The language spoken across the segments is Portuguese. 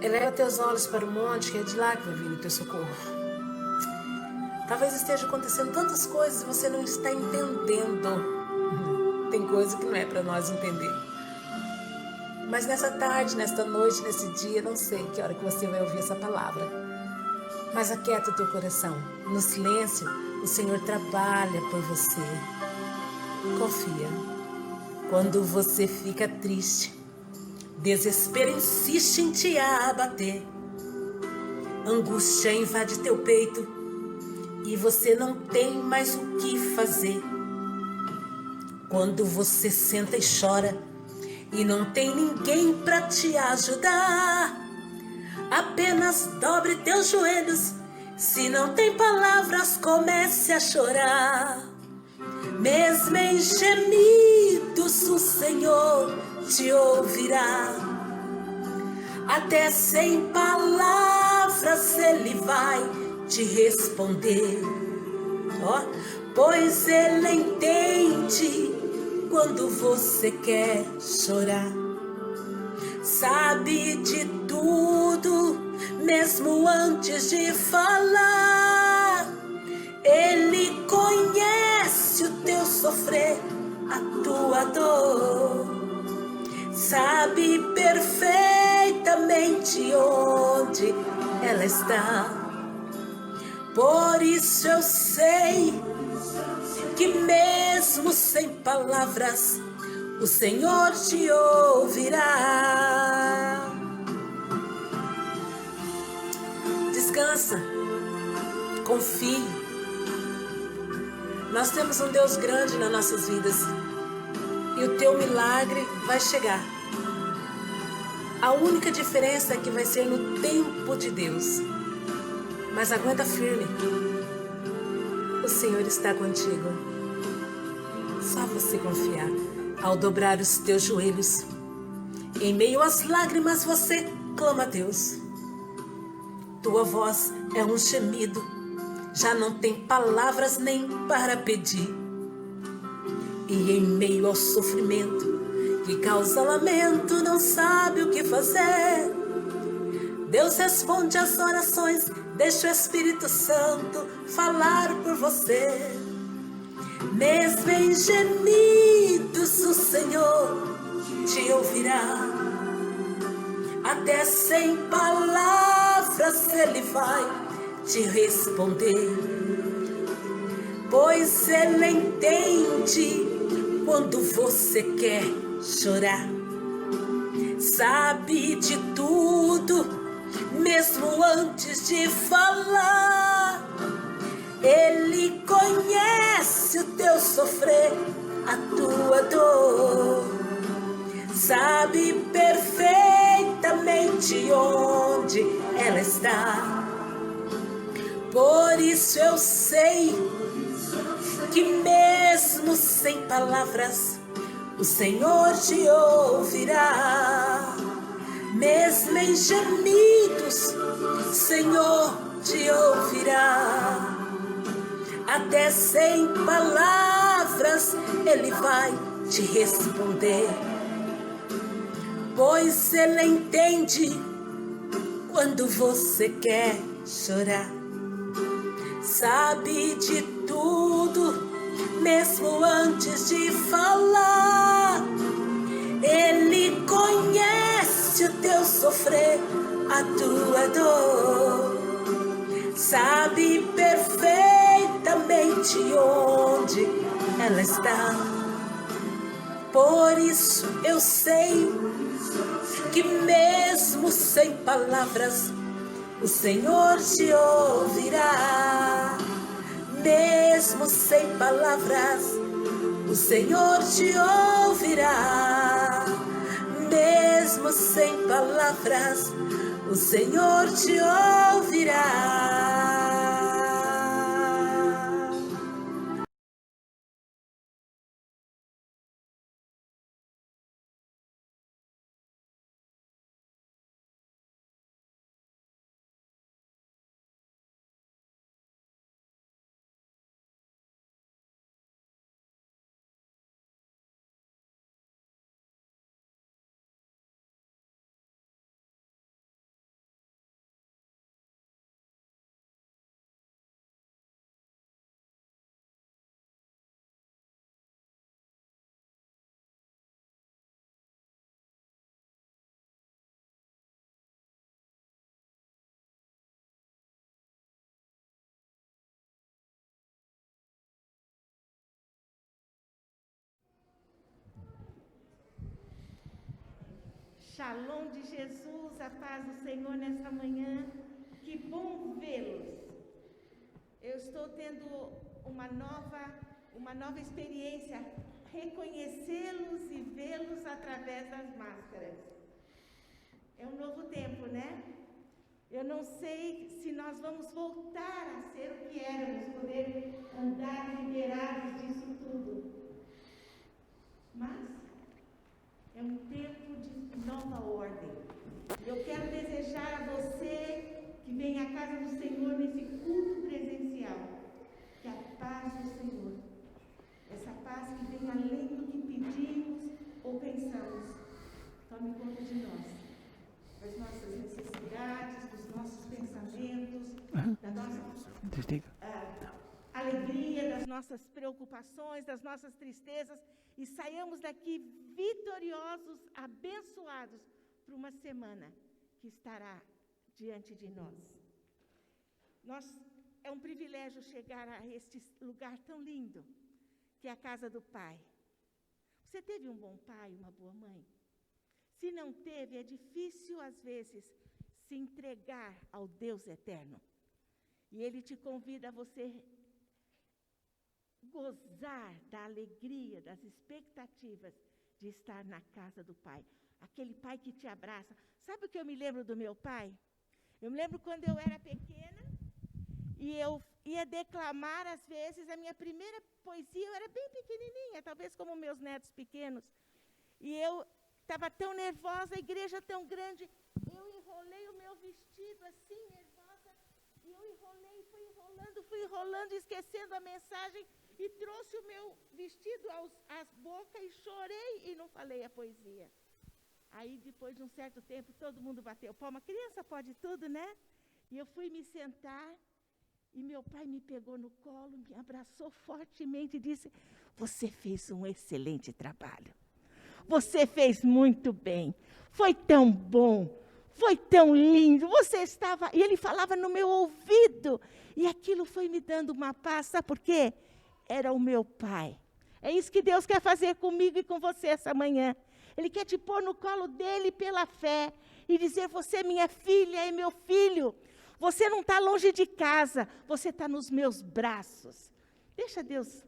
Eleva teus olhos para o monte, que é de lá que vai vir o teu socorro. Talvez esteja acontecendo tantas coisas e você não está entendendo. Tem coisa que não é para nós entender. Mas nessa tarde, nesta noite, nesse dia, não sei que hora que você vai ouvir essa palavra. Mas aquieta o teu coração. No silêncio, o Senhor trabalha por você. Confia. Quando você fica triste, desespero insiste em te abater. Angústia invade teu peito e você não tem mais o que fazer. Quando você senta e chora e não tem ninguém para te ajudar, apenas dobre teus joelhos. Se não tem palavras, comece a chorar. Mesmo em gemidos, o Senhor te ouvirá. Até sem palavras Ele vai te responder. Pois Ele entende quando você quer chorar. Sabe de tudo, mesmo antes de falar. Ele conhece o teu sofrer, a tua dor. Sabe perfeitamente onde ela está. Por isso eu sei que mesmo sem palavras, o Senhor te ouvirá. Descansa, confie. Nós temos um Deus grande nas nossas vidas e o teu milagre vai chegar. A única diferença é que vai ser no tempo de Deus. Mas aguenta firme. O Senhor está contigo. Só você confiar. Ao dobrar os teus joelhos, em meio às lágrimas você clama a Deus. Tua voz é um gemido, já não tem palavras nem para pedir. E em meio ao sofrimento que causa lamento, não sabe o que fazer. Deus responde às orações, deixa o Espírito Santo falar por você. Mesmo em gemidos, o Senhor te ouvirá. Até sem palavras Ele vai te responder. Pois Ele entende quando você quer chorar. Sabe de tudo, mesmo antes de falar. Ele conhece o teu sofrer, a tua dor. Sabe perfeitamente onde ela está. Por isso eu sei que mesmo sem palavras, o Senhor te ouvirá. Mesmo em gemidos, o Senhor te ouvirá. Até sem palavras Ele vai te responder. Pois Ele entende quando você quer chorar. Sabe de tudo, mesmo antes de falar. Ele conhece o teu sofrer, a tua dor. Sabe perfeitamente onde ela está. Por isso eu sei que mesmo sem palavras, o Senhor te ouvirá. Mesmo sem palavras, o Senhor te ouvirá. Mesmo sem palavras, o Senhor te ouvirá. Shalom de Jesus, a paz do Senhor nessa manhã. Que bom vê-los. Eu estou tendo uma nova experiência, reconhecê-los e vê-los através das máscaras. É um novo tempo, né? Eu não sei se nós vamos voltar a ser o que éramos, poder andar liberados disso tudo. Mas é um tempo de nova ordem. Eu quero desejar a você que vem à casa do Senhor nesse culto presencial, que a paz do Senhor, essa paz que vem além do que pedimos ou pensamos, tome conta de nós, das nossas necessidades, dos nossos pensamentos, da nossa alegria, das nossas preocupações, das nossas tristezas, e saiamos daqui vitoriosos, abençoados, para uma semana que estará diante de nós. É um privilégio chegar a este lugar tão lindo, que é a casa do Pai. Você teve um bom pai, uma boa mãe? Se não teve, é difícil, às vezes, se entregar ao Deus eterno. E Ele te convida a você gozar da alegria, das expectativas de estar na casa do Pai. Aquele Pai que te abraça. Sabe o que eu me lembro do meu pai? Eu me lembro quando eu era pequena e eu ia declamar, às vezes, a minha primeira poesia. Eu era bem pequenininha, talvez como meus netos pequenos. E eu estava tão nervosa, a igreja tão grande. Eu enrolei o meu vestido assim, nervosa. E eu fui enrolando, esquecendo a mensagem. E trouxe o meu vestido às bocas e chorei e não falei a poesia. Aí, depois de um certo tempo, todo mundo bateu palma. Criança pode tudo, né? E eu fui me sentar e meu pai me pegou no colo, me abraçou fortemente e disse: você fez um excelente trabalho. Você fez muito bem. Foi tão bom. Foi tão lindo. Você estava... E ele falava no meu ouvido. E aquilo foi me dando uma paz. Sabe por quê? Era o meu pai. É isso que Deus quer fazer comigo e com você essa manhã. Ele quer te pôr no colo dele pela fé e dizer: você é minha filha e meu filho. Você não está longe de casa, você está nos meus braços. Deixa Deus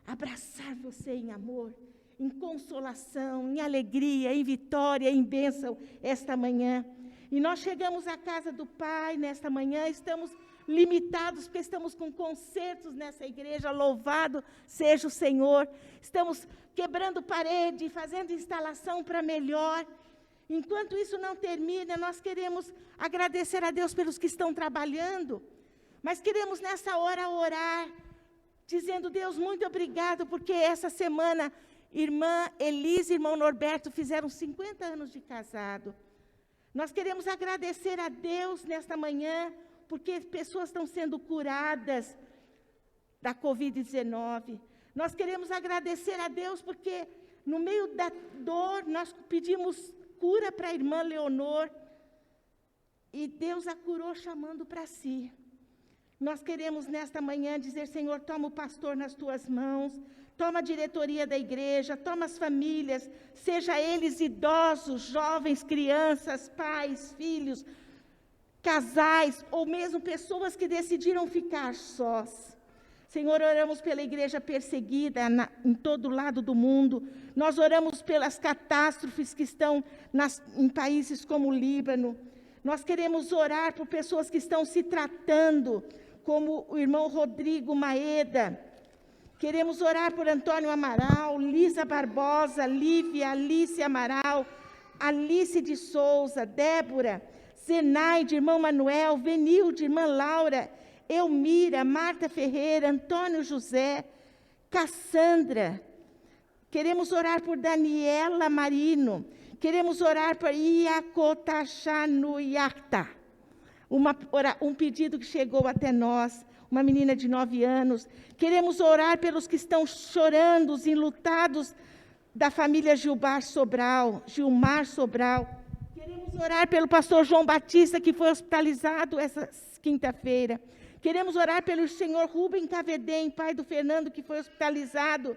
abraçar você em amor, em consolação, em alegria, em vitória, em bênção esta manhã. E nós chegamos à casa do Pai nesta manhã, estamos limitados, porque estamos com concertos nessa igreja, louvado seja o Senhor. Estamos quebrando parede, fazendo instalação para melhor. Enquanto isso não termina, nós queremos agradecer a Deus pelos que estão trabalhando, mas queremos nessa hora orar, dizendo: Deus, muito obrigado, porque essa semana, irmã Elise e irmão Norberto fizeram 50 anos de casado. Nós queremos agradecer a Deus nesta manhã, porque pessoas estão sendo curadas da Covid-19. Nós queremos agradecer a Deus porque, no meio da dor, nós pedimos cura para a irmã Leonor, e Deus a curou chamando para si. Nós queremos, nesta manhã, dizer: Senhor, toma o pastor nas tuas mãos, toma a diretoria da igreja, toma as famílias, seja eles idosos, jovens, crianças, pais, filhos, casais, ou mesmo pessoas que decidiram ficar sós. Senhor, oramos pela igreja perseguida em todo lado do mundo. Nós oramos pelas catástrofes que estão em países como o Líbano. Nós queremos orar por pessoas que estão se tratando, como o irmão Rodrigo Maeda. Queremos orar por Antônio Amaral, Lisa Barbosa, Lívia, Alice Amaral, Alice de Souza, Débora, Zenaide, irmão Manuel, Venilde, irmã Laura, Elmira, Marta Ferreira, Antônio José, Cassandra. Queremos orar por Daniela Marino. Queremos orar por Iacotachanuyacta. Um pedido que chegou até nós, uma menina de 9 anos. Queremos orar pelos que estão chorando, os enlutados da família Gilmar Sobral. Queremos orar pelo pastor João Batista, que foi hospitalizado essa quinta-feira. Queremos orar pelo senhor Rubem Cavedem, pai do Fernando, que foi hospitalizado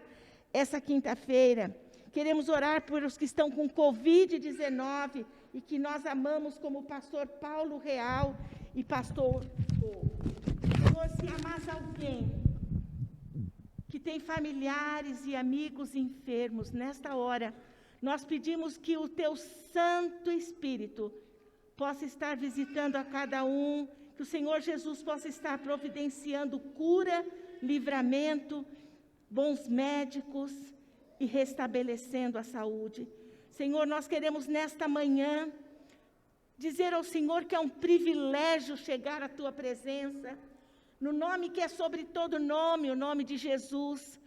essa quinta-feira. Queremos orar por os que estão com Covid-19, e que nós amamos como pastor Paulo Real e pastor Hugo. Senhor, se amas alguém que tem familiares e amigos enfermos, nesta hora, nós pedimos que o teu Santo Espírito possa estar visitando a cada um, que o Senhor Jesus possa estar providenciando cura, livramento, bons médicos e restabelecendo a saúde. Senhor, nós queremos nesta manhã dizer ao Senhor que é um privilégio chegar à tua presença, no nome que é sobre todo nome, o nome de Jesus.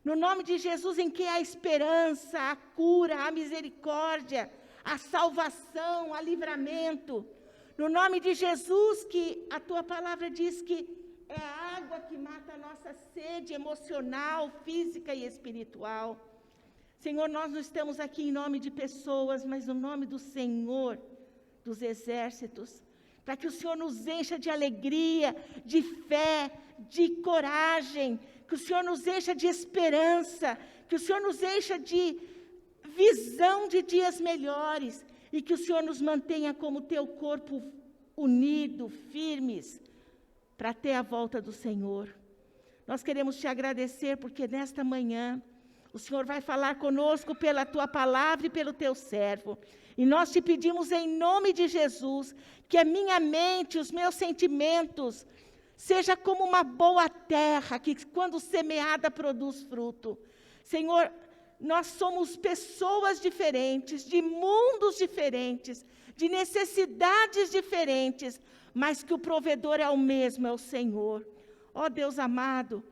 No nome de Jesus em que há esperança, a cura, a misericórdia, a salvação, a livramento. No nome de Jesus que a tua palavra diz que é a água que mata a nossa sede emocional, física e espiritual. Senhor, nós não estamos aqui em nome de pessoas, mas no nome do Senhor dos exércitos, para que o Senhor nos encha de alegria, de fé, de coragem, que o Senhor nos encha de esperança, que o Senhor nos encha de visão de dias melhores, e que o Senhor nos mantenha como teu corpo unido, firmes, para ter a volta do Senhor. Nós queremos te agradecer, porque nesta manhã, o Senhor vai falar conosco pela tua palavra e pelo teu servo. E nós te pedimos em nome de Jesus, que a minha mente, os meus sentimentos, seja como uma boa terra, que quando semeada produz fruto. Senhor, nós somos pessoas diferentes, de mundos diferentes, de necessidades diferentes, mas que o provedor é o mesmo, é o Senhor. Ó Deus amado,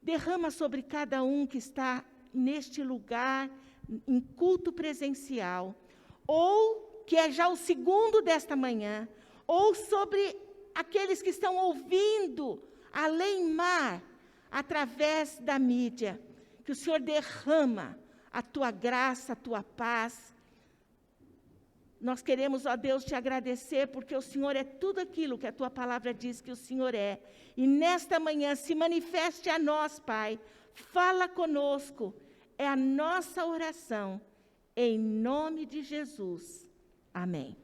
derrama sobre cada um que está neste lugar, em culto presencial, ou que é já o segundo desta manhã, ou sobre aqueles que estão ouvindo além-mar, através da mídia, que o Senhor derrama a tua graça, a tua paz. Nós queremos, ó Deus, te agradecer, porque o Senhor é tudo aquilo que a tua palavra diz que o Senhor é. E nesta manhã se manifeste a nós, Pai, fala conosco, é a nossa oração, em nome de Jesus. Amém.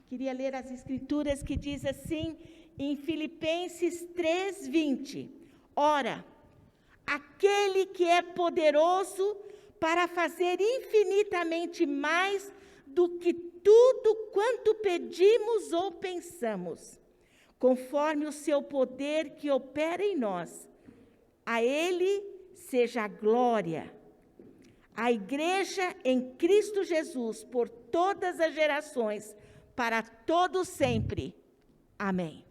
Queria ler as escrituras que diz assim, em Filipenses 3:20. Ora, aquele que é poderoso para fazer infinitamente mais do que tudo quanto pedimos ou pensamos, conforme o seu poder que opera em nós. A Ele seja a glória, a Igreja em Cristo Jesus, por todas as gerações, para todos sempre. Amém.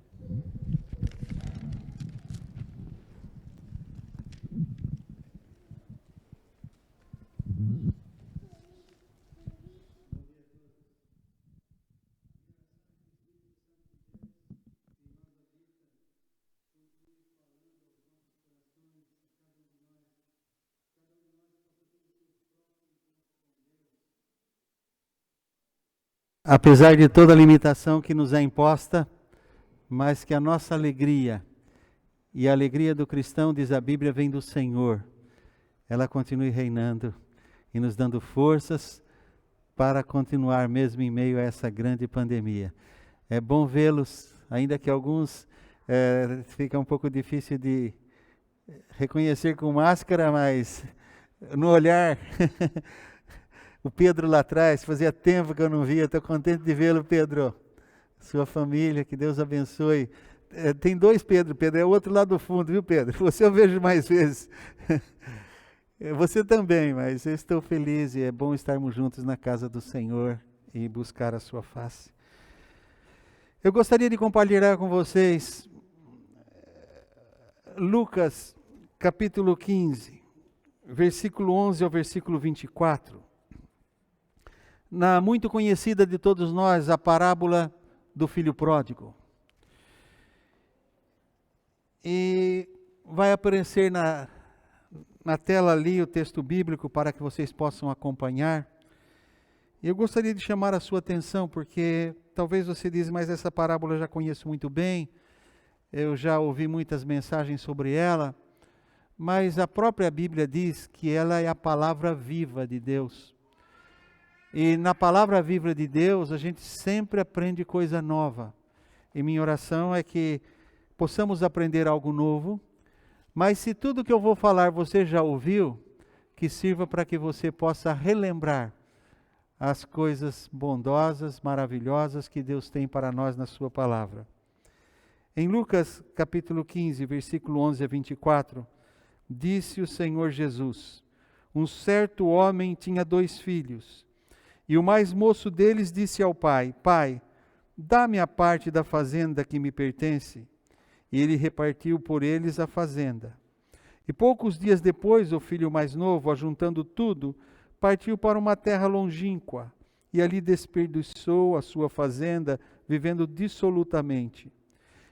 Apesar de toda a limitação que nos é imposta, mas que a nossa alegria e a alegria do cristão, diz a Bíblia, vem do Senhor. Ela continue reinando e nos dando forças para continuar mesmo em meio a essa grande pandemia. É bom vê-los, ainda que alguns fica um pouco difícil de reconhecer com máscara, mas no olhar... O Pedro lá atrás, fazia tempo que eu não via, estou contente de vê-lo, Pedro. Sua família, que Deus abençoe. Tem dois Pedro, Pedro é o outro lá do fundo, viu, Pedro? Você eu vejo mais vezes. Você também, mas eu estou feliz e é bom estarmos juntos na casa do Senhor e buscar a sua face. Eu gostaria de compartilhar com vocês Lucas, capítulo 15, versículo 11 ao versículo 24. Na muito conhecida de todos nós, a parábola do filho pródigo. E vai aparecer na tela ali o texto bíblico para que vocês possam acompanhar. E eu gostaria de chamar a sua atenção, porque talvez você diz, mas essa parábola eu já conheço muito bem, eu já ouvi muitas mensagens sobre ela, mas a própria Bíblia diz que ela é a palavra viva de Deus. E na palavra viva de Deus, a gente sempre aprende coisa nova. E minha oração é que possamos aprender algo novo, mas se tudo que eu vou falar você já ouviu, que sirva para que você possa relembrar as coisas bondosas, maravilhosas que Deus tem para nós na sua palavra. Em Lucas capítulo 15, versículo 11 a 24, disse o Senhor Jesus: um certo homem tinha 2 filhos, e o mais moço deles disse ao pai: Pai, dá-me a parte da fazenda que me pertence. E ele repartiu por eles a fazenda. E poucos dias depois, o filho mais novo, ajuntando tudo, partiu para uma terra longínqua, e ali desperdiçou a sua fazenda, vivendo dissolutamente.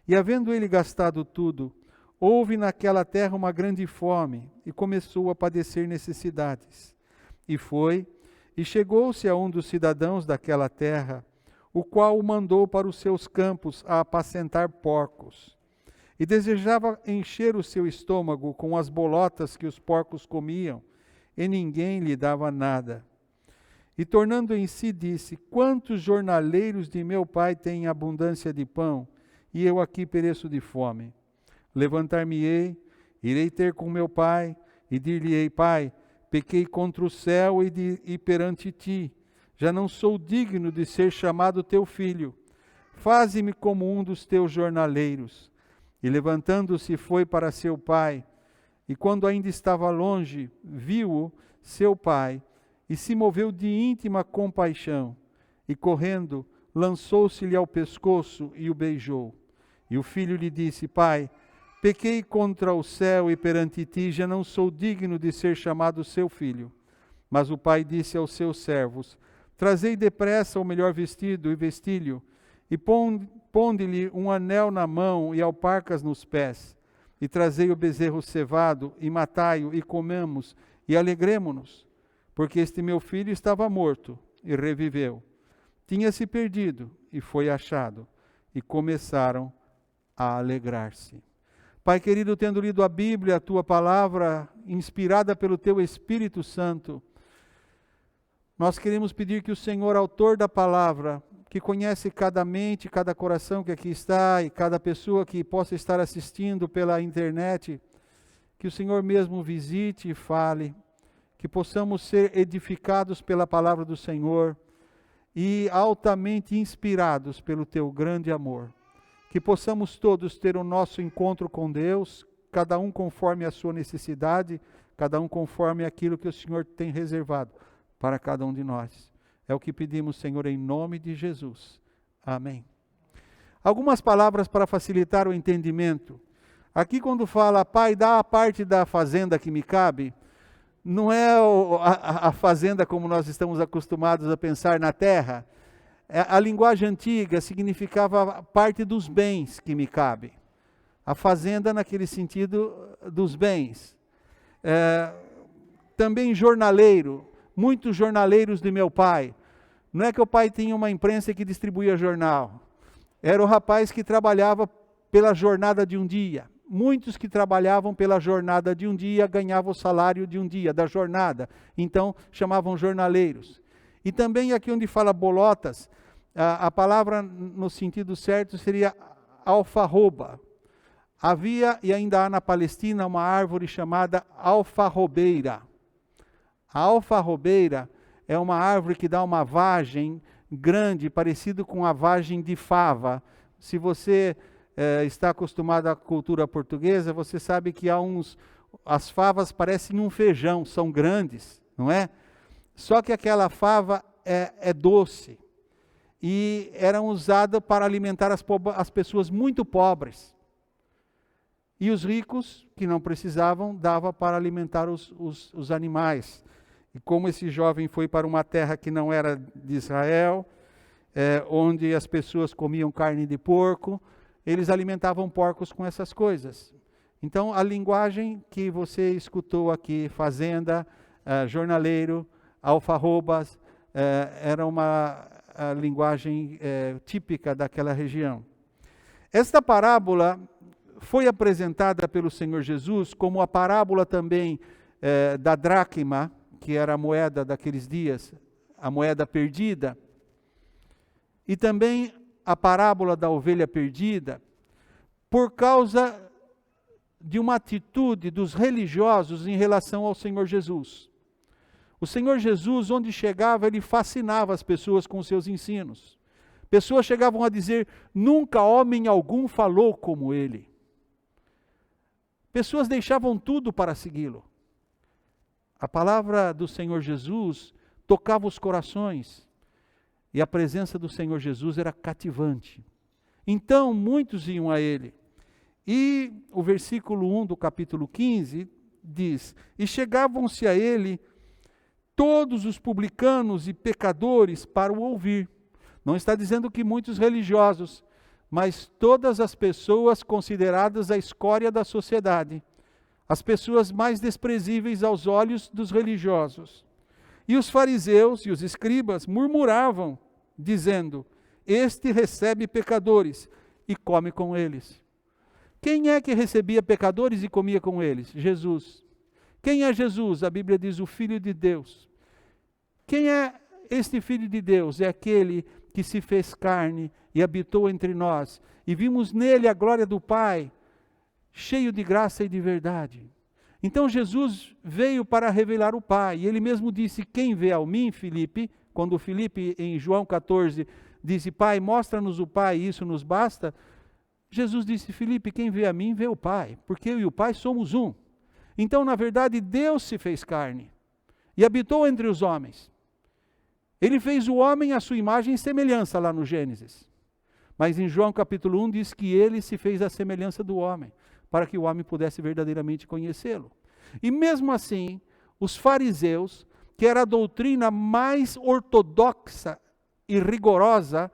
E havendo ele gastado tudo, houve naquela terra uma grande fome, e começou a padecer necessidades. E foi, e chegou-se a um dos cidadãos daquela terra, o qual o mandou para os seus campos a apacentar porcos. E desejava encher o seu estômago com as bolotas que os porcos comiam, e ninguém lhe dava nada. E tornando em si, disse: quantos jornaleiros de meu pai têm abundância de pão, e eu aqui pereço de fome? Levantar-me-ei, irei ter com meu pai, e dir-lhe-ei: Pai, pequei contra o céu e perante ti, já não sou digno de ser chamado teu filho. Faze-me como um dos teus jornaleiros. E levantando-se foi para seu pai, e quando ainda estava longe, viu-o seu pai, e se moveu de íntima compaixão, e correndo, lançou-se-lhe ao pescoço e o beijou. E o filho lhe disse: Pai, pequei contra o céu e perante ti, já não sou digno de ser chamado seu filho. Mas o pai disse aos seus servos: Trazei depressa o melhor vestido e vestilho, e ponde-lhe um anel na mão e alparcas nos pés, e trazei o bezerro cevado, e matai-o, e comemos, e alegremo-nos, porque este meu filho estava morto, e reviveu. Tinha-se perdido, e foi achado, e começaram a alegrar-se. Pai querido, tendo lido a Bíblia, a Tua palavra, inspirada pelo Teu Espírito Santo, nós queremos pedir que o Senhor, autor da palavra, que conhece cada mente, cada coração que aqui está, e cada pessoa que possa estar assistindo pela internet, que o Senhor mesmo visite e fale, que possamos ser edificados pela palavra do Senhor e altamente inspirados pelo Teu grande amor. Que possamos todos ter o nosso encontro com Deus, cada um conforme a sua necessidade, cada um conforme aquilo que o Senhor tem reservado para cada um de nós. É o que pedimos, Senhor, em nome de Jesus. Amém. Algumas palavras para facilitar o entendimento. Aqui quando fala: Pai, dá a parte da fazenda que me cabe, não é a fazenda como nós estamos acostumados a pensar na terra. A linguagem antiga significava parte dos bens que me cabe. A fazenda naquele sentido dos bens. Também jornaleiro. Muitos jornaleiros de meu pai. Não é que o pai tinha uma imprensa que distribuía jornal. Era o rapaz que trabalhava pela jornada de um dia. Muitos que trabalhavam pela jornada de um dia ganhavam o salário de um dia, da jornada. Então, chamavam jornaleiros. E também aqui onde fala bolotas, a palavra no sentido certo seria alfarroba. Havia e ainda há na Palestina uma árvore chamada alfarrobeira. A alfarrobeira é uma árvore que dá uma vagem grande, parecido com a vagem de fava. Se você está acostumado à cultura portuguesa, você sabe que as favas parecem um feijão, são grandes, não é? Só que aquela fava é doce e era usada para alimentar as pessoas muito pobres. E os ricos, que não precisavam, dava para alimentar os animais. E como esse jovem foi para uma terra que não era de Israel, onde as pessoas comiam carne de porco, eles alimentavam porcos com essas coisas. Então, a linguagem que você escutou aqui, fazenda, jornaleiro, alfarrobas, era uma linguagem típica daquela região. Esta parábola foi apresentada pelo Senhor Jesus como a parábola também da dracma, que era a moeda daqueles dias, a moeda perdida, e também a parábola da ovelha perdida, por causa de uma atitude dos religiosos em relação ao Senhor Jesus. O Senhor Jesus, onde chegava, ele fascinava as pessoas com os seus ensinos. Pessoas chegavam a dizer: nunca homem algum falou como ele. Pessoas deixavam tudo para segui-lo. A palavra do Senhor Jesus tocava os corações, e a presença do Senhor Jesus era cativante. Então, muitos iam a ele. E o versículo 1 do capítulo 15 diz: e chegavam-se a ele todos os publicanos e pecadores para o ouvir. Não está dizendo que muitos religiosos, mas todas as pessoas consideradas a escória da sociedade, as pessoas mais desprezíveis aos olhos dos religiosos. E os fariseus e os escribas murmuravam, dizendo: este recebe pecadores e come com eles. Quem é que recebia pecadores e comia com eles? Jesus. Quem é Jesus? A Bíblia diz: o Filho de Deus. Quem é este Filho de Deus? É aquele que se fez carne e habitou entre nós, e vimos nele a glória do Pai, cheio de graça e de verdade. Então Jesus veio para revelar o Pai, e ele mesmo disse: quem vê a mim, Filipe, quando Filipe em João 14 disse: Pai, mostra-nos o Pai, e isso nos basta. Jesus disse: Filipe, quem vê a mim, vê o Pai, porque eu e o Pai somos um. Então, na verdade, Deus se fez carne e habitou entre os homens. Ele fez o homem à sua imagem e semelhança lá no Gênesis. Mas em João capítulo 1 diz que ele se fez à semelhança do homem, para que o homem pudesse verdadeiramente conhecê-lo. E mesmo assim, os fariseus, que era a doutrina mais ortodoxa e rigorosa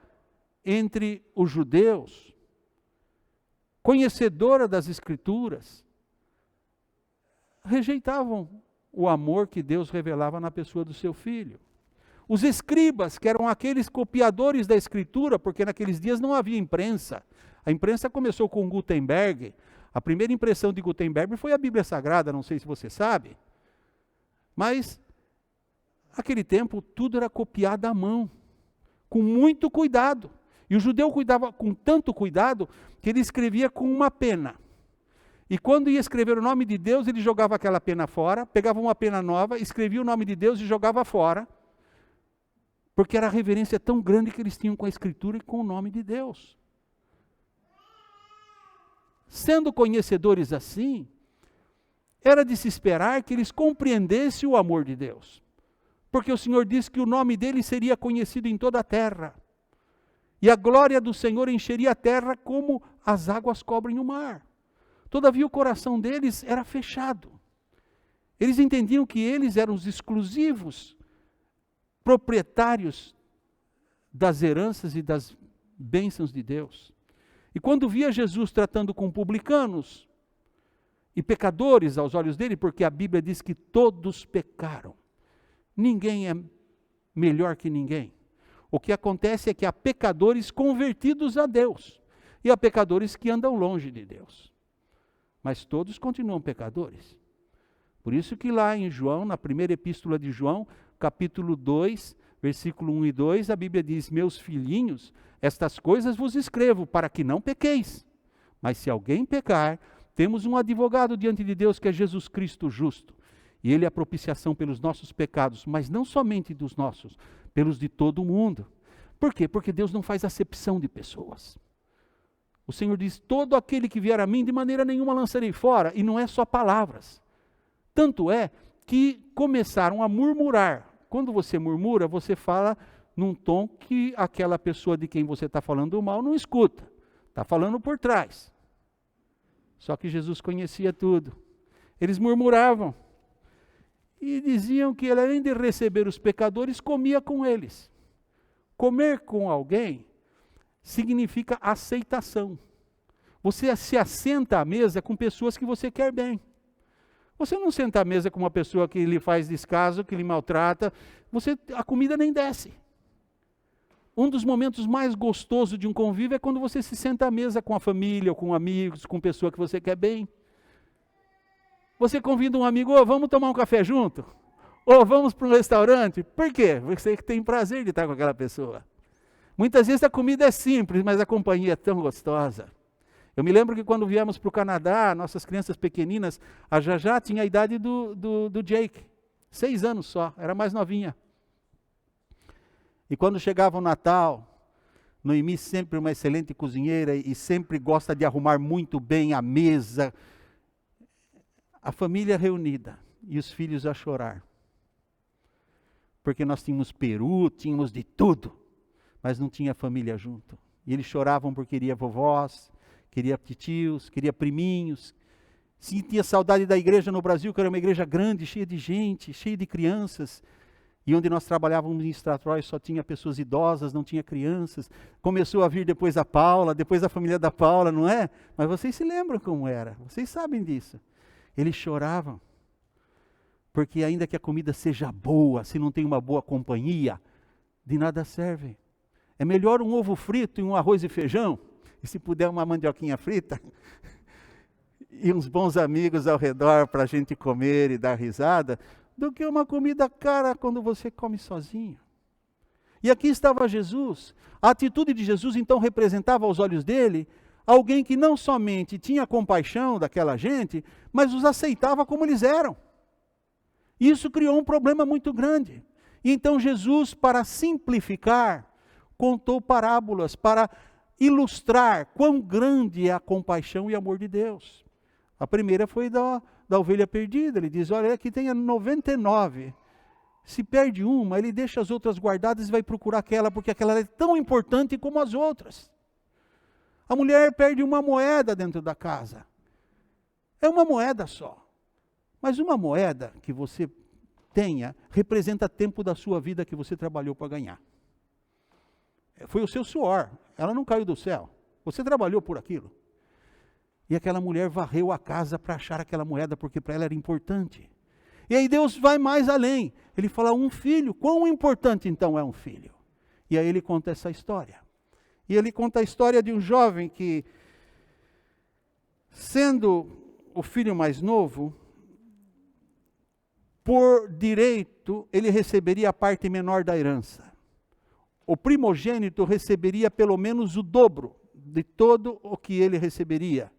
entre os judeus, conhecedora das Escrituras, rejeitavam o amor que Deus revelava na pessoa do seu Filho. Os escribas, que eram aqueles copiadores da Escritura, porque naqueles dias não havia imprensa. A imprensa começou com Gutenberg. A primeira impressão de Gutenberg foi a Bíblia Sagrada, não sei se você sabe. Mas, naquele tempo, tudo era copiado à mão, com muito cuidado. E o judeu cuidava com tanto cuidado que ele escrevia com uma pena. E quando ia escrever o nome de Deus, ele jogava aquela pena fora, pegava uma pena nova, escrevia o nome de Deus e jogava fora, porque era a reverência tão grande que eles tinham com a Escritura e com o nome de Deus. Sendo conhecedores assim, era de se esperar que eles compreendessem o amor de Deus, porque o Senhor disse que o nome dele seria conhecido em toda a terra, e a glória do Senhor encheria a terra como as águas cobrem o mar. Todavia o coração deles era fechado. Eles entendiam que eles eram os exclusivos proprietários das heranças e das bênçãos de Deus. E quando via Jesus tratando com publicanos e pecadores aos olhos dele, porque a Bíblia diz que todos pecaram, ninguém é melhor que ninguém. O que acontece é que há pecadores convertidos a Deus e há pecadores que andam longe de Deus. Mas todos continuam pecadores. Por isso que lá em João, na primeira epístola de João, capítulo 2, versículo 1 e 2, a Bíblia diz: meus filhinhos, estas coisas vos escrevo para que não pequeis. Mas se alguém pecar, temos um advogado diante de Deus, que é Jesus Cristo justo. E ele é a propiciação pelos nossos pecados, mas não somente dos nossos, pelos de todo o mundo. Por quê? Porque Deus não faz acepção de pessoas. O Senhor diz: todo aquele que vier a mim, de maneira nenhuma lançarei fora. E não é só palavras. Tanto é que começaram a murmurar. Quando você murmura, você fala num tom que aquela pessoa de quem você está falando mal não escuta. Está falando por trás. Só que Jesus conhecia tudo. Eles murmuravam. E diziam que ele, além de receber os pecadores, comia com eles. Comer com alguém significa aceitação. Você se assenta à mesa com pessoas que você quer bem. Você não senta à mesa com uma pessoa que lhe faz descaso, que lhe maltrata, a comida nem desce. Um dos momentos mais gostosos de um convívio é quando você se senta à mesa com a família, ou com amigos, com pessoa que você quer bem. Você convida um amigo: vamos tomar um café junto? Ou vamos para um restaurante. Por quê? Você que tem prazer de estar com aquela pessoa. Muitas vezes a comida é simples, mas a companhia é tão gostosa. Eu me lembro que quando viemos para o Canadá, nossas crianças pequeninas, a Jajá tinha a idade do Jake. 6 anos só, era mais novinha. E quando chegava o Natal, Noemi sempre uma excelente cozinheira e sempre gosta de arrumar muito bem a mesa. A família reunida e os filhos a chorar. Porque nós tínhamos peru, tínhamos de tudo, mas não tinha família junto. E eles choravam porque queria vovós, queria titios, queria priminhos. Sentia saudade da igreja no Brasil, que era uma igreja grande, cheia de gente, cheia de crianças. E onde nós trabalhávamos em Stratroy só tinha pessoas idosas, não tinha crianças. Começou a vir depois a Paula, depois a família da Paula, não é? Mas vocês se lembram como era, vocês sabem disso. Eles choravam. Porque ainda que a comida seja boa, se não tem uma boa companhia, de nada serve. É melhor um ovo frito e um arroz e feijão, e se puder uma mandioquinha frita, e uns bons amigos ao redor para a gente comer e dar risada, do que uma comida cara quando você come sozinho. E aqui estava Jesus. A atitude de Jesus então representava aos olhos dele alguém que não somente tinha compaixão daquela gente, mas os aceitava como eles eram. Isso criou um problema muito grande. E então Jesus, para simplificar, contou parábolas para ilustrar quão grande é a compaixão e amor de Deus. A primeira foi da ovelha perdida. Ele diz, olha, aqui tem 99. Se perde uma, ele deixa as outras guardadas e vai procurar aquela, porque aquela é tão importante como as outras. A mulher perde uma moeda dentro da casa. É uma moeda só. Mas uma moeda que você tenha, representa tempo da sua vida que você trabalhou para ganhar. Foi o seu suor, ela não caiu do céu. Você trabalhou por aquilo. E aquela mulher varreu a casa para achar aquela moeda, porque para ela era importante. E aí Deus vai mais além. Ele fala, um filho, quão importante então é um filho? E aí ele conta essa história. E ele conta a história de um jovem que, sendo o filho mais novo, por direito, ele receberia a parte menor da herança. O primogênito receberia pelo menos o dobro de todo o que ele receberia.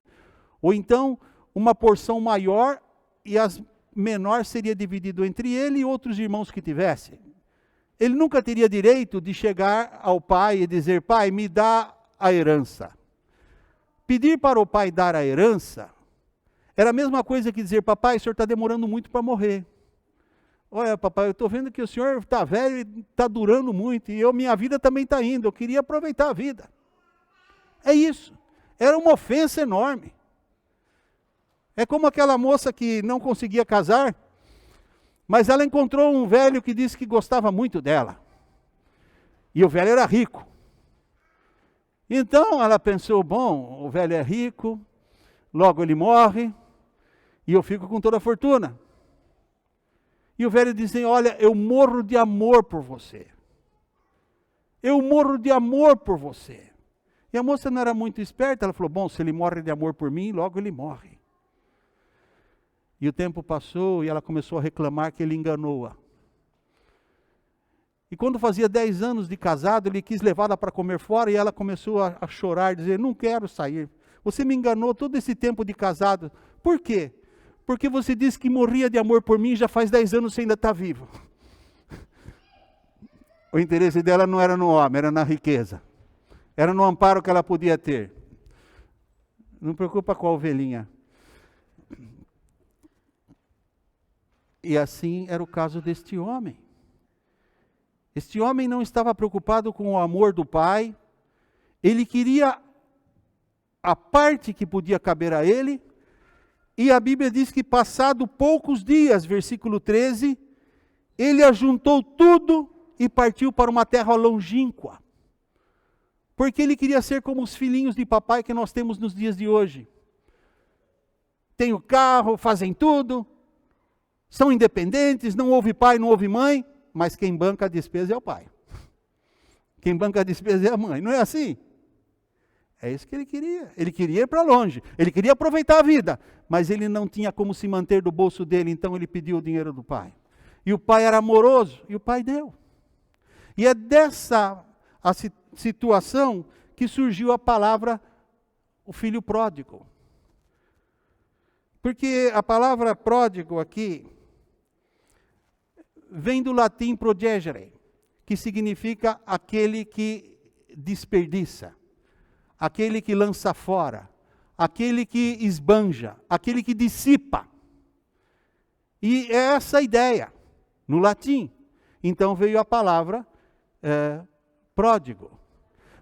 Ou então, uma porção maior e as menor seria dividido entre ele e outros irmãos que tivessem. Ele nunca teria direito de chegar ao pai e dizer, pai, me dá a herança. Pedir para o pai dar a herança era a mesma coisa que dizer, papai, o senhor está demorando muito para morrer. Olha, papai, eu estou vendo que o senhor está velho e está durando muito, e minha vida também está indo, eu queria aproveitar a vida. É isso. Era uma ofensa enorme. É como aquela moça que não conseguia casar, mas ela encontrou um velho que disse que gostava muito dela. E o velho era rico. Então ela pensou, bom, o velho é rico, logo ele morre, e eu fico com toda a fortuna. E o velho disse, olha, eu morro de amor por você. Eu morro de amor por você. E a moça não era muito esperta, ela falou, bom, se ele morre de amor por mim, logo ele morre. E o tempo passou e ela começou a reclamar que ele enganou-a. E quando fazia 10 anos de casado, ele quis levá-la para comer fora e ela começou a chorar, dizer, não quero sair. Você me enganou todo esse tempo de casado. Por quê? Porque você disse que morria de amor por mim e já faz 10 anos você ainda está vivo. O interesse dela não era no homem, era na riqueza. Era no amparo que ela podia ter. Não preocupa com a ovelhinha. E assim era o caso deste homem. Este homem não estava preocupado com o amor do pai. Ele queria a parte que podia caber a ele. E a Bíblia diz que passado poucos dias, versículo 13, ele ajuntou tudo e partiu para uma terra longínqua. Porque ele queria ser como os filhinhos de papai que nós temos nos dias de hoje. Tem o carro, fazem tudo, são independentes, não houve pai, não houve mãe, mas quem banca a despesa é o pai. Quem banca a despesa é a mãe, não é assim? É isso que ele queria. Ele queria ir para longe, ele queria aproveitar a vida, mas ele não tinha como se manter do bolso dele, então ele pediu o dinheiro do pai. E o pai era amoroso, e o pai deu. E é dessa situação que surgiu a palavra o filho pródigo. Porque a palavra pródigo aqui vem do latim prodigere, que significa aquele que desperdiça, aquele que lança fora, aquele que esbanja, aquele que dissipa. E é essa a ideia, no latim. Então veio a palavra pródigo.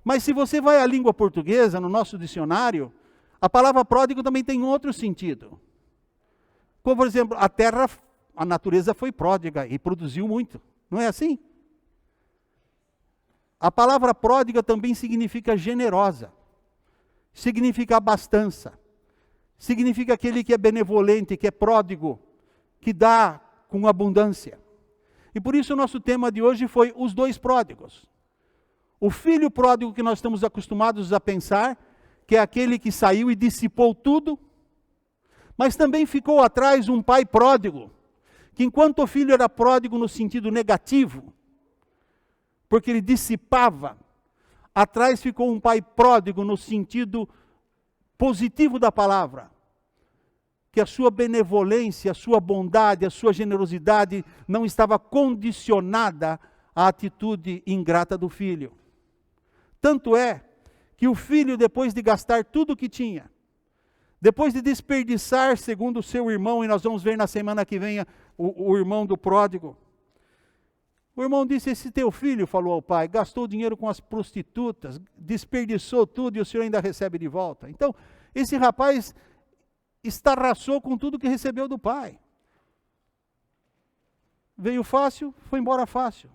Mas se você vai à língua portuguesa, no nosso dicionário, a palavra pródigo também tem outro sentido. Como, por exemplo, a natureza foi pródiga e produziu muito. Não é assim? A palavra pródiga também significa generosa, significa abastança, significa aquele que é benevolente, que é pródigo, que dá com abundância. E por isso o nosso tema de hoje foi os dois pródigos. O filho pródigo que nós estamos acostumados a pensar, que é aquele que saiu e dissipou tudo, mas também ficou atrás um pai pródigo, que enquanto o filho era pródigo no sentido negativo, porque ele dissipava, atrás ficou um pai pródigo no sentido positivo da palavra, que a sua benevolência, a sua bondade, a sua generosidade não estava condicionada à atitude ingrata do filho. Tanto é que o filho, depois de gastar tudo o que tinha, depois de desperdiçar, segundo o seu irmão, e nós vamos ver na semana que vem o irmão do pródigo, o irmão disse: esse teu filho, falou ao pai, gastou dinheiro com as prostitutas, desperdiçou tudo e o senhor ainda recebe de volta. Então, esse rapaz estarraçou com tudo que recebeu do pai. Veio fácil, foi embora fácil.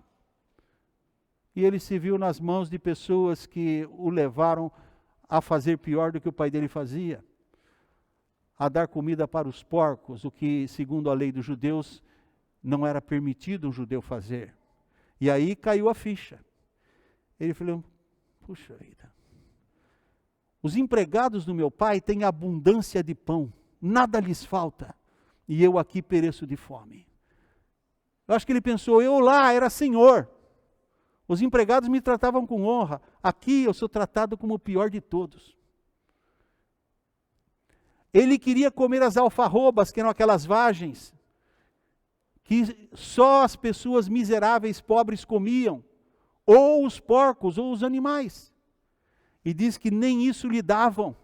E ele se viu nas mãos de pessoas que o levaram a fazer pior do que o pai dele fazia. A dar comida para os porcos, o que, segundo a lei dos judeus, não era permitido um judeu fazer. E aí caiu a ficha. Ele falou: puxa vida, os empregados do meu pai têm abundância de pão, nada lhes falta, e eu aqui pereço de fome. Eu acho que ele pensou: eu lá era senhor, os empregados me tratavam com honra, aqui eu sou tratado como o pior de todos. Ele queria comer as alfarrobas, que eram aquelas vagens, que só as pessoas miseráveis, pobres comiam, ou os porcos, ou os animais. E diz que nem isso lhe davam.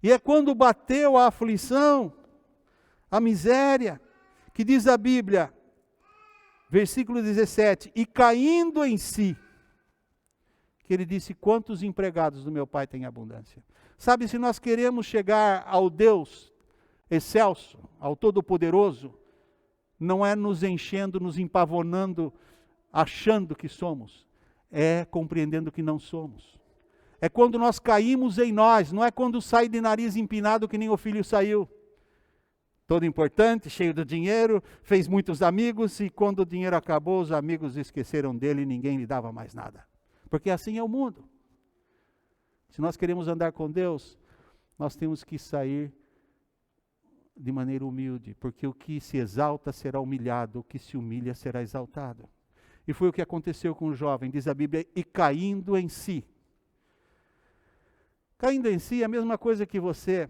E é quando bateu a aflição, a miséria, que diz a Bíblia, versículo 17, e caindo em si, que ele disse: quantos empregados do meu pai têm abundância? Sabe, se nós queremos chegar ao Deus excelso, ao Todo-Poderoso, não é nos enchendo, nos empavonando, achando que somos, é compreendendo que não somos. É quando nós caímos em nós, não é quando sai de nariz empinado que nem o filho saiu. Todo importante, cheio de dinheiro, fez muitos amigos, e quando o dinheiro acabou, os amigos esqueceram dele e ninguém lhe dava mais nada. Porque assim é o mundo. Se nós queremos andar com Deus, nós temos que sair de maneira humilde, porque o que se exalta será humilhado, o que se humilha será exaltado. E foi o que aconteceu com o jovem, diz a Bíblia, e caindo em si. Caindo em si é a mesma coisa que você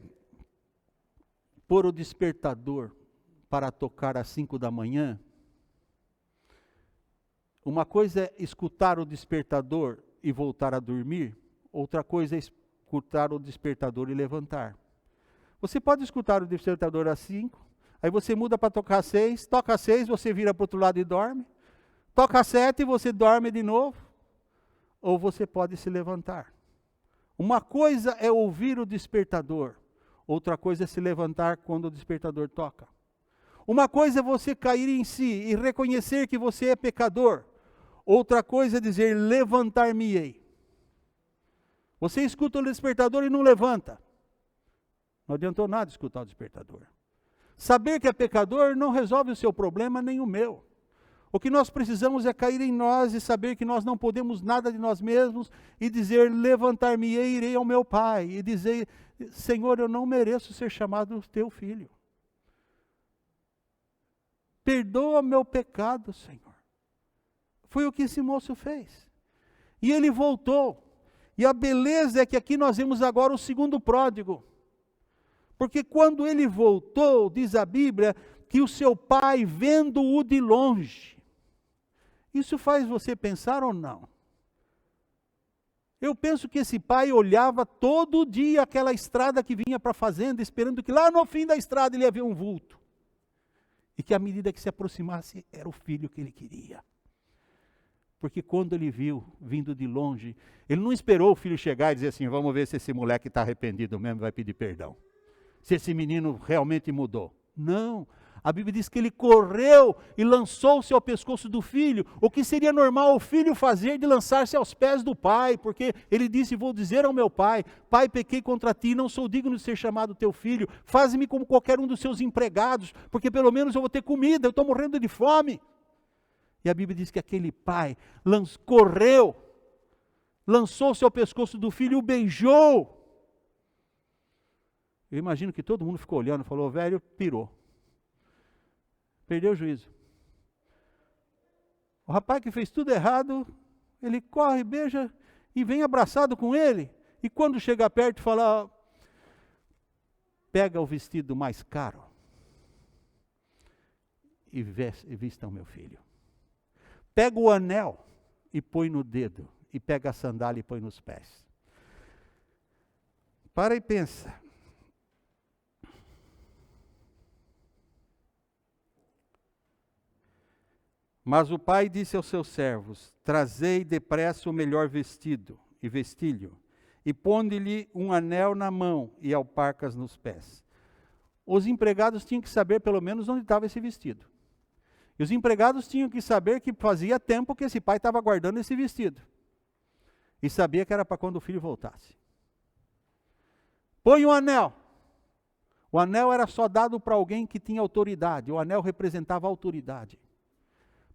pôr o despertador para tocar às 5 da manhã. Uma coisa é escutar o despertador e voltar a dormir, outra coisa é escutar o despertador e levantar. Você pode escutar o despertador às 5, aí você muda para tocar às 6, toca às 6, você vira para o outro lado e dorme, toca às 7 e você dorme de novo, ou você pode se levantar. Uma coisa é ouvir o despertador, outra coisa é se levantar quando o despertador toca. Uma coisa é você cair em si e reconhecer que você é pecador, outra coisa é dizer: levantar-me-ei. Você escuta o despertador e não levanta. Não adiantou nada escutar o despertador. Saber que é pecador não resolve o seu problema nem o meu. O que nós precisamos é cair em nós e saber que nós não podemos nada de nós mesmos e dizer: levantar-me-ei, irei ao meu pai. E dizer: Senhor, eu não mereço ser chamado teu filho. perdoa meu pecado, Senhor. Foi o que esse moço fez. E ele voltou. E a beleza é que aqui nós vemos agora o segundo pródigo. Porque quando ele voltou, diz a Bíblia, que o seu pai, vendo-o de longe. Isso faz você pensar ou não? Eu penso que esse pai olhava todo dia aquela estrada que vinha para a fazenda, esperando que lá no fim da estrada ele ia ver um vulto. E que à medida que se aproximasse, era o filho que ele queria. Porque quando ele viu, vindo de longe, ele não esperou o filho chegar e dizer assim, vamos ver se esse moleque está arrependido mesmo e vai pedir perdão. Se esse menino realmente mudou. Não, a Bíblia diz que ele correu e lançou-se ao pescoço do filho, o que seria normal o filho fazer de lançar-se aos pés do pai, porque ele disse, vou dizer ao meu pai, pai, pequei contra ti, não sou digno de ser chamado teu filho, faz-me como qualquer um dos seus empregados, porque pelo menos eu vou ter comida, eu estou morrendo de fome. E a Bíblia diz que aquele pai correu, lançou-se ao pescoço do filho e o beijou. Eu imagino que todo mundo ficou olhando e falou, o velho pirou. Perdeu o juízo. O rapaz que fez tudo errado, ele corre, beija e vem abraçado com ele. E quando chega perto, fala, pega o vestido mais caro e vista o meu filho. Pega o anel e põe no dedo. E pega a sandália e põe nos pés. Para e pensa. Mas o pai disse aos seus servos, trazei depressa o melhor vestido e vestilho, e ponde-lhe um anel na mão e alparcas nos pés. Os empregados tinham que saber pelo menos onde estava esse vestido. E os empregados tinham que saber que fazia tempo que esse pai estava guardando esse vestido. E sabia que era para quando o filho voltasse. Põe o anel. O anel era só dado para alguém que tinha autoridade. O anel representava a autoridade.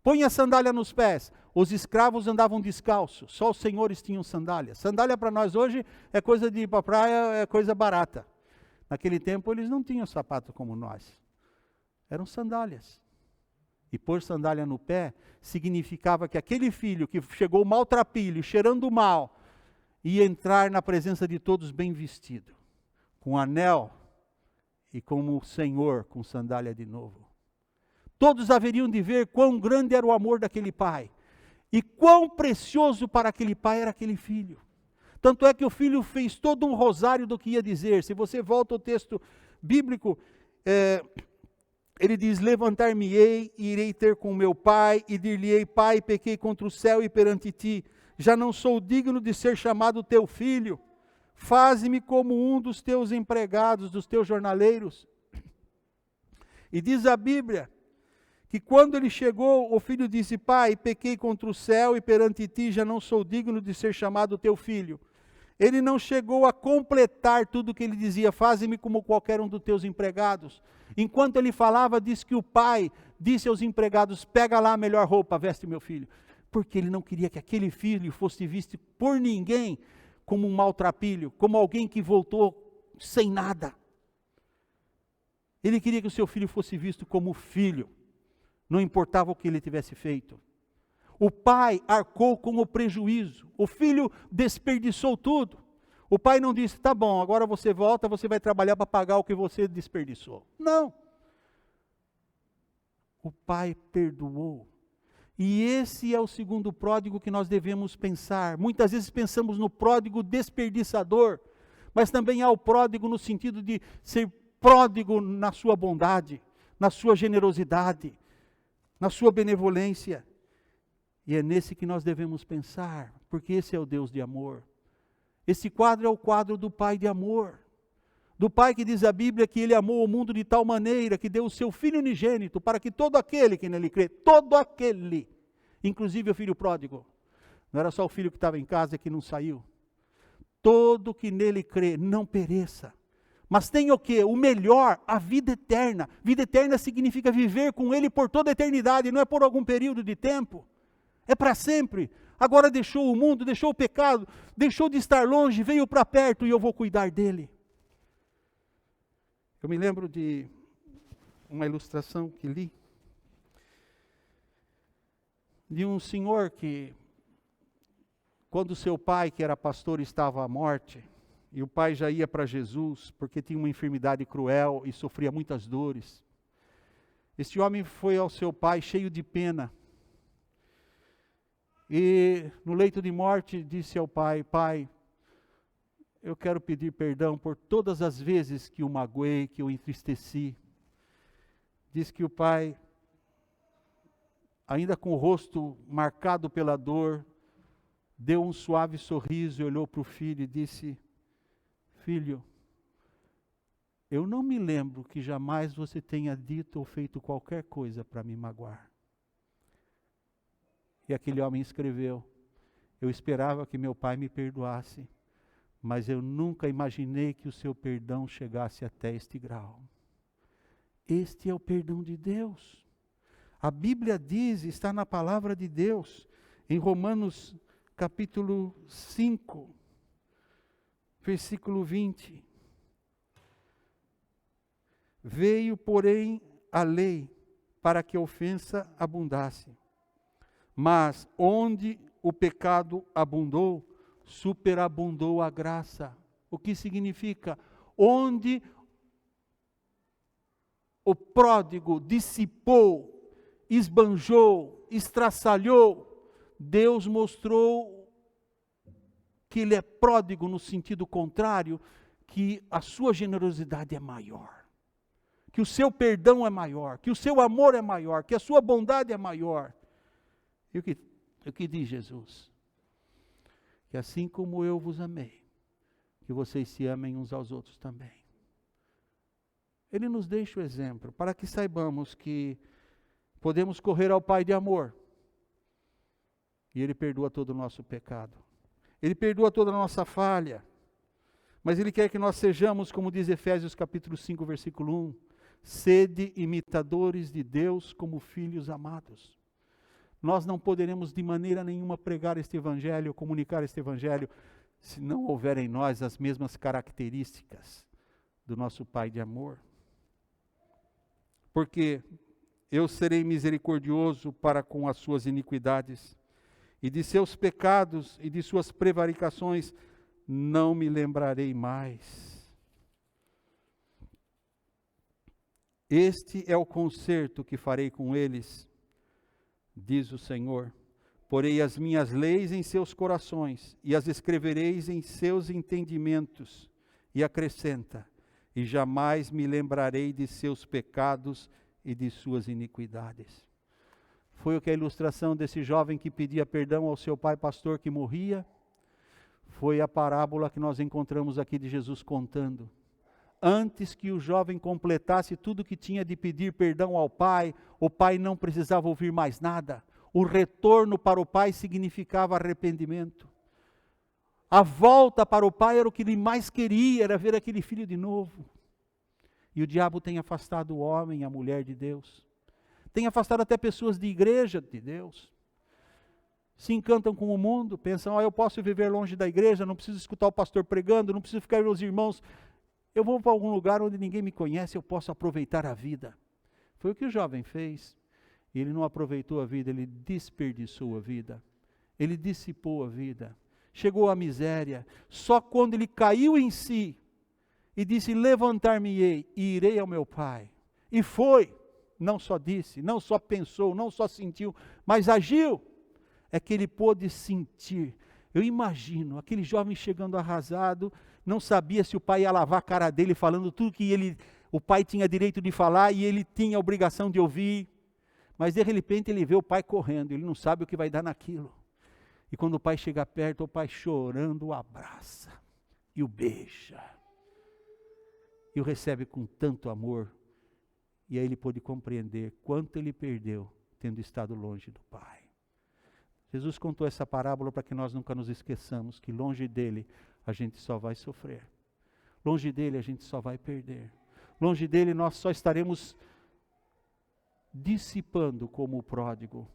Põe a sandália nos pés. Os escravos andavam descalços. Só os senhores tinham sandália. Sandália para nós hoje é coisa de ir para a praia, é coisa barata. Naquele tempo eles não tinham sapato como nós. Eram sandálias. E pôr sandália no pé significava que aquele filho que chegou maltrapilho, cheirando mal, ia entrar na presença de todos bem vestido, com anel e como o Senhor com sandália de novo. Todos haveriam de ver quão grande era o amor daquele pai e quão precioso para aquele pai era aquele filho. Tanto é que o filho fez todo um rosário do que ia dizer. Se você volta ao texto bíblico, ele diz, levantar-me-ei e irei ter com meu pai e dir-lhe-ei, pai, pequei contra o céu e perante ti, já não sou digno de ser chamado teu filho, faze-me como um dos teus empregados, dos teus jornaleiros. E diz a Bíblia, que quando ele chegou, o filho disse, pai, pequei contra o céu e perante ti, já não sou digno de ser chamado teu filho. Ele não chegou a completar tudo o que ele dizia, faze-me como qualquer um dos teus empregados. Enquanto ele falava, diz que o pai disse aos empregados, pega lá a melhor roupa, veste meu filho. Porque ele não queria que aquele filho fosse visto por ninguém como um maltrapilho, como alguém que voltou sem nada. Ele queria que o seu filho fosse visto como filho, não importava o que ele tivesse feito. O pai arcou com o prejuízo, o filho desperdiçou tudo. O pai não disse, tá bom, agora você volta, você vai trabalhar para pagar o que você desperdiçou. Não. O pai perdoou. E esse é o segundo pródigo que nós devemos pensar. Muitas vezes pensamos no pródigo desperdiçador, mas também há o pródigo no sentido de ser pródigo na sua bondade, na sua generosidade, na sua benevolência. E é nesse que nós devemos pensar, porque esse é o Deus de amor. Esse quadro é o quadro do Pai de amor. Do Pai que diz a Bíblia que Ele amou o mundo de tal maneira que deu o seu Filho unigênito para que todo aquele que nele crê, todo aquele, inclusive o filho pródigo, não era só o filho que estava em casa que não saiu, todo que nele crê não pereça, mas tenha o quê? O melhor, a vida eterna. Vida eterna significa viver com Ele por toda a eternidade, não é por algum período de tempo. É para sempre. Agora deixou o mundo, deixou o pecado, deixou de estar longe, veio para perto e eu vou cuidar dele. Eu me lembro de uma ilustração que li. de um senhor que, quando seu pai, que era pastor, estava à morte, e o pai já ia para Jesus, porque tinha uma enfermidade cruel e sofria muitas dores. Este homem foi ao seu pai cheio de pena, e no leito de morte disse ao pai: Pai, eu quero pedir perdão por todas as vezes que o magoei, que o entristeci. Diz que o pai, ainda com o rosto marcado pela dor, deu um suave sorriso e olhou para o filho e disse: Filho, eu não me lembro que jamais você tenha dito ou feito qualquer coisa para me magoar. E aquele homem escreveu: eu esperava que meu pai me perdoasse, mas eu nunca imaginei que o seu perdão chegasse até este grau. Este é o perdão de Deus. A Bíblia diz, está na palavra de Deus, em Romanos capítulo 5, versículo 20. Veio, porém, a lei para que a ofensa abundasse. Mas onde o pecado abundou, superabundou a graça. O que significa? Onde o pródigo dissipou, esbanjou, estraçalhou, Deus mostrou que ele é pródigo no sentido contrário, que a sua generosidade é maior, que o seu perdão é maior, que o seu amor é maior, que a sua bondade é maior. E o que diz Jesus? Que assim como eu vos amei, que vocês se amem uns aos outros também. Ele nos deixa o exemplo, para que saibamos que podemos correr ao Pai de amor. E Ele perdoa todo o nosso pecado. Ele perdoa toda a nossa falha. Mas Ele quer que nós sejamos, como diz Efésios capítulo 5, versículo 1, sede imitadores de Deus como filhos amados. Nós não poderemos de maneira nenhuma pregar este evangelho, comunicar este evangelho, se não houver em nós as mesmas características do nosso Pai de amor. Porque eu serei misericordioso para com as suas iniquidades, e de seus pecados e de suas prevaricações não me lembrarei mais. Este é o concerto que farei com eles, diz o Senhor. Porei as minhas leis em seus corações, e as escrevereis em seus entendimentos. E acrescenta: e jamais me lembrarei de seus pecados e de suas iniquidades. Foi o que a ilustração desse jovem que pedia perdão ao seu pai pastor que morria. Foi a parábola que nós encontramos aqui de Jesus contando. Antes que o jovem completasse tudo o que tinha de pedir perdão ao pai, o pai não precisava ouvir mais nada. O retorno para o pai significava arrependimento. A volta para o pai era o que ele mais queria, era ver aquele filho de novo. E o diabo tem afastado o homem e a mulher de Deus. Tem afastado até pessoas de igreja de Deus. Se encantam com o mundo, pensam: eu posso viver longe da igreja, não preciso escutar o pastor pregando, não preciso ficar com os irmãos. Eu vou para algum lugar onde ninguém me conhece, eu posso aproveitar a vida. Foi o que o jovem fez. Ele não aproveitou a vida, ele desperdiçou a vida. Ele dissipou a vida. Chegou à miséria. Só quando ele caiu em si e disse: levantar-me-ei e irei ao meu pai. E foi. Não só disse, não só pensou, não só sentiu, mas agiu. É que ele pôde sentir. Eu imagino aquele jovem chegando arrasado, não sabia se o pai ia lavar a cara dele, falando tudo que o pai tinha direito de falar e ele tinha a obrigação de ouvir. Mas de repente ele vê o pai correndo, ele não sabe o que vai dar naquilo. E quando o pai chega perto, o pai chorando o abraça e o beija. E o recebe com tanto amor. E aí ele pôde compreender quanto ele perdeu tendo estado longe do pai. Jesus contou essa parábola para que nós nunca nos esqueçamos que longe dele a gente só vai sofrer. Longe dele a gente só vai perder. Longe dele nós só estaremos dissipando como o pródigo.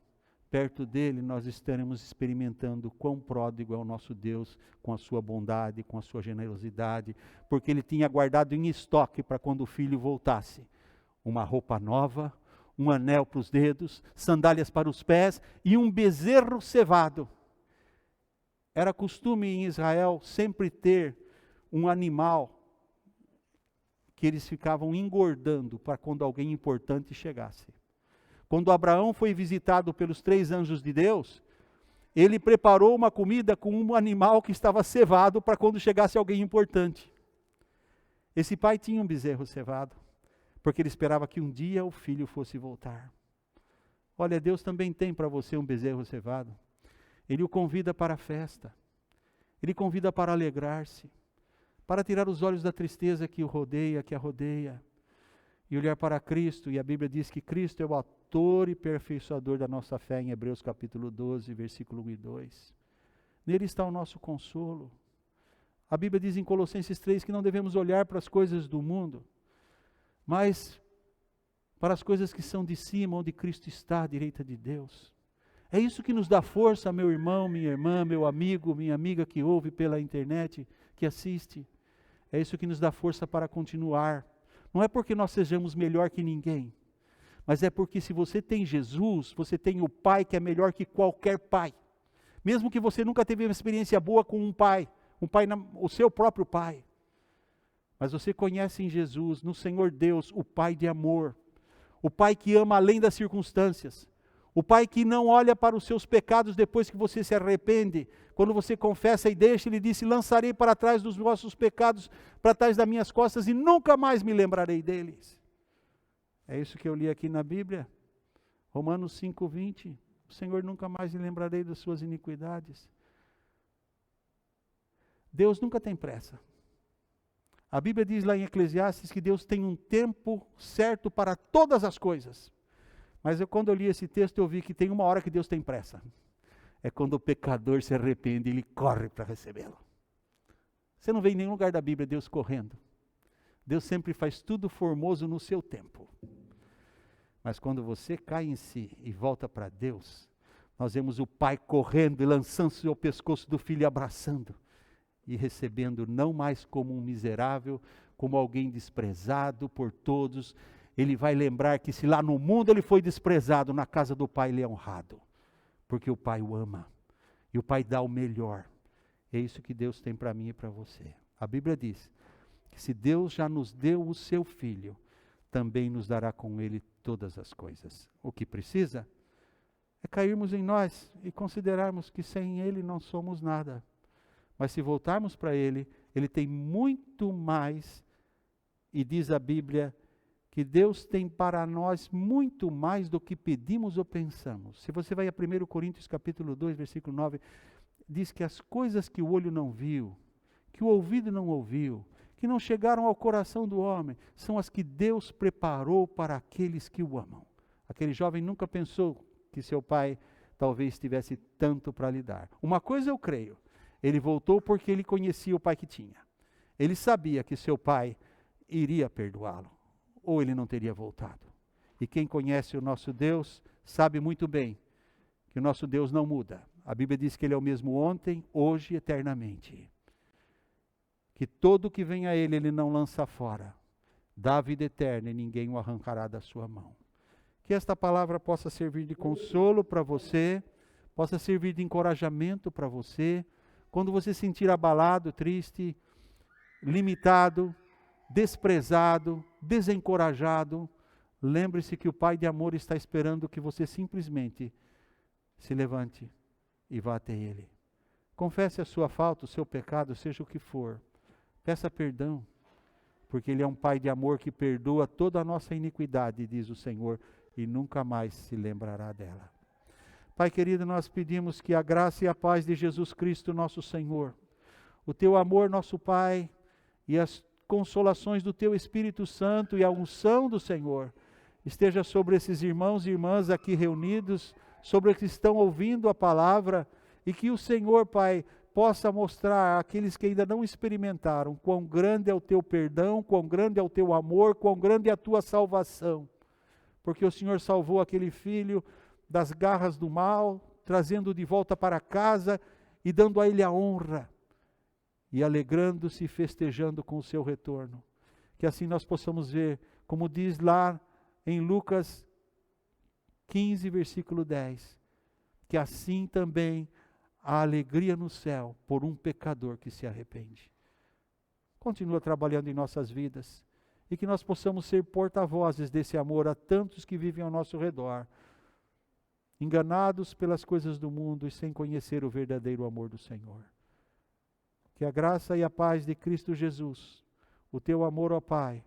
Perto dele nós estaremos experimentando quão pródigo é o nosso Deus, com a sua bondade, com a sua generosidade, porque ele tinha guardado em estoque para quando o filho voltasse uma roupa nova, um anel para os dedos, sandálias para os pés e um bezerro cevado. Era costume em Israel sempre ter um animal que eles ficavam engordando para quando alguém importante chegasse. Quando Abraão foi visitado pelos 3 anjos de Deus, ele preparou uma comida com um animal que estava cevado para quando chegasse alguém importante. Esse pai tinha um bezerro cevado, porque ele esperava que um dia o filho fosse voltar. Olha, Deus também tem para você um bezerro cevado. Ele o convida para a festa. Ele convida para alegrar-se, para tirar os olhos da tristeza que o rodeia, que a rodeia, e olhar para Cristo. E a Bíblia diz que Cristo é o autor e aperfeiçoador da nossa fé, em Hebreus capítulo 12, versículo 1 e 2. Nele está o nosso consolo. A Bíblia diz em Colossenses 3 que não devemos olhar para as coisas do mundo, mas para as coisas que são de cima, onde Cristo está, à direita de Deus. É isso que nos dá força, meu irmão, minha irmã, meu amigo, minha amiga que ouve pela internet, que assiste. É isso que nos dá força para continuar. Não é porque nós sejamos melhor que ninguém, mas é porque se você tem Jesus, você tem o Pai que é melhor que qualquer pai. Mesmo que você nunca teve uma experiência boa com um pai, o seu próprio pai. Mas você conhece em Jesus, no Senhor Deus, o Pai de amor. O Pai que ama além das circunstâncias. O Pai que não olha para os seus pecados depois que você se arrepende. Quando você confessa e deixa, Ele disse: lançarei para trás dos vossos pecados, para trás das minhas costas, e nunca mais me lembrarei deles. É isso que eu li aqui na Bíblia. Romanos 5:20. O Senhor nunca mais me lembrarei das suas iniquidades. Deus nunca tem pressa. A Bíblia diz lá em Eclesiastes que Deus tem um tempo certo para todas as coisas. Mas quando eu li esse texto, eu vi que tem uma hora que Deus tem pressa. É quando o pecador se arrepende e ele corre para recebê-lo. Você não vê em nenhum lugar da Bíblia Deus correndo. Deus sempre faz tudo formoso no seu tempo. Mas quando você cai em si e volta para Deus, nós vemos o Pai correndo e lançando-se ao pescoço do Filho e abraçando. E recebendo não mais como um miserável, como alguém desprezado por todos. Ele vai lembrar que se lá no mundo ele foi desprezado, na casa do Pai ele é honrado. Porque o Pai o ama. E o Pai dá o melhor. É isso que Deus tem para mim e para você. A Bíblia diz que se Deus já nos deu o seu Filho, também nos dará com Ele todas as coisas. O que precisa é cairmos em nós e considerarmos que sem Ele não somos nada. Mas se voltarmos para Ele, Ele tem muito mais, e diz a Bíblia, que Deus tem para nós muito mais do que pedimos ou pensamos. Se você vai a 1 Coríntios capítulo 2, versículo 9, diz que as coisas que o olho não viu, que o ouvido não ouviu, que não chegaram ao coração do homem, são as que Deus preparou para aqueles que o amam. Aquele jovem nunca pensou que seu pai talvez tivesse tanto para lhe dar. Uma coisa eu creio, ele voltou porque ele conhecia o pai que tinha. Ele sabia que seu pai iria perdoá-lo, ou ele não teria voltado. E quem conhece o nosso Deus, sabe muito bem que o nosso Deus não muda. A Bíblia diz que Ele é o mesmo ontem, hoje e eternamente. Que todo que vem a Ele, Ele não lança fora. Dá a vida eterna e ninguém o arrancará da sua mão. Que esta palavra possa servir de consolo para você, possa servir de encorajamento para você, quando você se sentir abalado, triste, limitado, desprezado, desencorajado, lembre-se que o Pai de amor está esperando que você simplesmente se levante e vá até Ele. Confesse a sua falta, o seu pecado, seja o que for. Peça perdão, porque Ele é um Pai de amor que perdoa toda a nossa iniquidade, diz o Senhor, e nunca mais se lembrará dela. Pai querido, nós pedimos que a graça e a paz de Jesus Cristo, nosso Senhor, o Teu amor, nosso Pai, e as consolações do Teu Espírito Santo e a unção do Senhor, esteja sobre esses irmãos e irmãs aqui reunidos, sobre os que estão ouvindo a palavra, e que o Senhor, Pai, possa mostrar àqueles que ainda não experimentaram quão grande é o Teu perdão, quão grande é o Teu amor, quão grande é a Tua salvação. Porque o Senhor salvou aquele filho das garras do mal, trazendo-o de volta para casa e dando a ele a honra, e alegrando-se e festejando com o seu retorno. Que assim nós possamos ver, como diz lá em Lucas 15, versículo 10. Que assim também há alegria no céu por um pecador que se arrepende. Continua trabalhando em nossas vidas e que nós possamos ser porta-vozes desse amor a tantos que vivem ao nosso redor, enganados pelas coisas do mundo e sem conhecer o verdadeiro amor do Senhor. Que a graça e a paz de Cristo Jesus, o teu amor, ó Pai,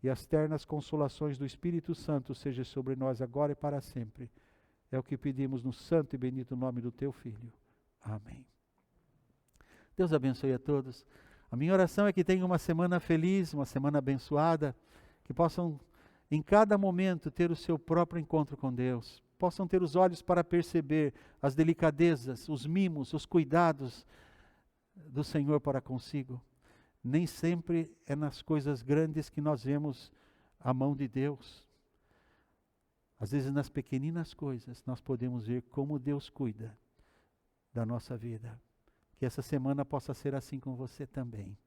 e as ternas consolações do Espírito Santo seja sobre nós agora e para sempre. É o que pedimos no santo e bendito nome do teu Filho. Amém. Deus abençoe a todos. A minha oração é que tenham uma semana feliz, uma semana abençoada, que possam em cada momento ter o seu próprio encontro com Deus, possam ter os olhos para perceber as delicadezas, os mimos, os cuidados do Senhor para consigo. Nem sempre é nas coisas grandes que nós vemos a mão de Deus. Às vezes nas pequeninas coisas nós podemos ver como Deus cuida da nossa vida. Que essa semana possa ser assim com você também.